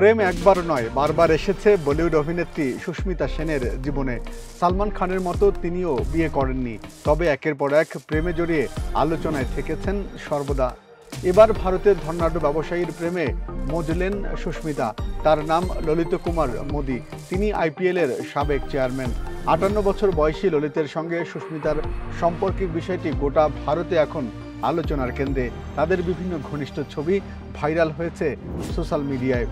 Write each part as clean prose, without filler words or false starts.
প্রেম একবার নয় বারবার এসেছে বলিউড অভিনেত্রী সুস্মিতা সেনের জীবনে। সালমান খানের মতো তিনিও বিয়ে করেননি, তবে একের পর এক প্রেমে জড়িয়ে আলোচনায় থেকেছেন সর্বদা। এবার ভারতের ধনাঢ্য ব্যবসায়ীর প্রেমে মজলেন সুস্মিতা। তার নাম ললিত কুমার মোদি। তিনি আইপিএলের সাবেক চেয়ারম্যান। 58 বছর বয়সী ললিতের সঙ্গে সুস্মিতার সম্পর্কের বিষয়টি গোটা ভারতে এখন আলোচনার কেন্দ্রে। তাদের বিভিন্ন ঘনিষ্ঠ ছবি ভাইরাল হয়েছে সোশ্যাল মিডিয়ায়।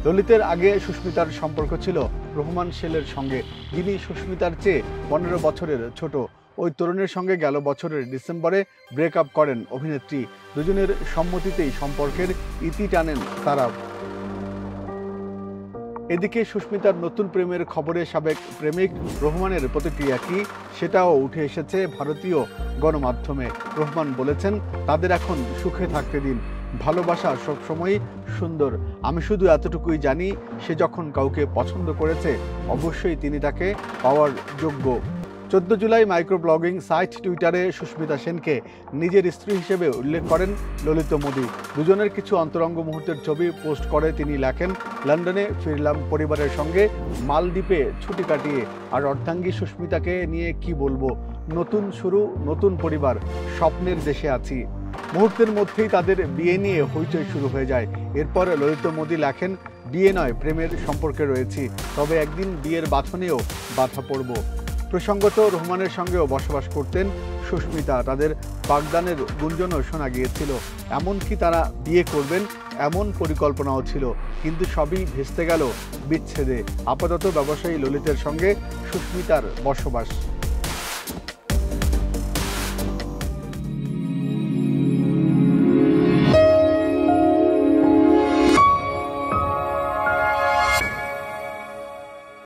ললিতের আগে সুস্মিতার সম্পর্ক ছিল রোহমান শেলের সঙ্গে, যিনি সুস্মিতার চেয়ে 15 বছরের ছোট। ওই তরুণের সঙ্গে গেল বছরের ডিসেম্বরে ব্রেকআপ করেন অভিনেত্রী। দুজনের সম্মতিতেই সম্পর্কের ইতি টানেন তারা। এদিকে সুস্মিতার নতুন প্রেমের খবরে সাবেক প্রেমিক রোহমানের প্রতিক্রিয়া কি, সেটাও উঠে এসেছে ভারতীয় গণমাধ্যমে। রোহমান বলেছেন, তাদের এখন সুখে থাকতে দিন, ভালোবাসা সবসময়ই সুন্দর। আমি শুধু এতটুকুই জানি, সে যখন কাউকে পছন্দ করেছে অবশ্যই তিনি তাকে পাওয়ার যোগ্য। 14 জুলাই মাইক্রো ব্লগিং সাইট টুইটারে সুস্মিতা সেনকে নিজের স্ত্রী হিসেবে উল্লেখ করেন ললিত মোদি। দুজনের কিছু অন্তরঙ্গ মুহূর্তের ছবি পোস্ট করে তিনি লেখেন, লন্ডনে ফিরলাম পরিবারের সঙ্গে, মালদ্বীপে ছুটি কাটিয়ে। আর অর্ধাঙ্গী সুস্মিতাকে নিয়ে কি বলবো, নতুন শুরু, নতুন পরিবার, স্বপ্নের দেশে আছি। মুহূর্তের মধ্যেই তাদের বিয়ে নিয়ে হইচই শুরু হয়ে যায়। এরপর ললিত মোদি লেখেন, বিয়ে নয় প্রেমের সম্পর্কে রয়েছি, তবে একদিন বিয়ের বাঁধনেও বাধা পড়ব। প্রসঙ্গত রোহমানের সঙ্গেও বসবাস করতেন সুস্মিতা। তাদের বাগদানের গুঞ্জনও শোনা গিয়েছিল, এমনকি তারা বিয়ে করবেন এমন পরিকল্পনাও ছিল, কিন্তু সবই ভেস্তে গেল বিচ্ছেদে। আপাতত ব্যবসায়ী ললিতের সঙ্গে সুস্মিতার বসবাস।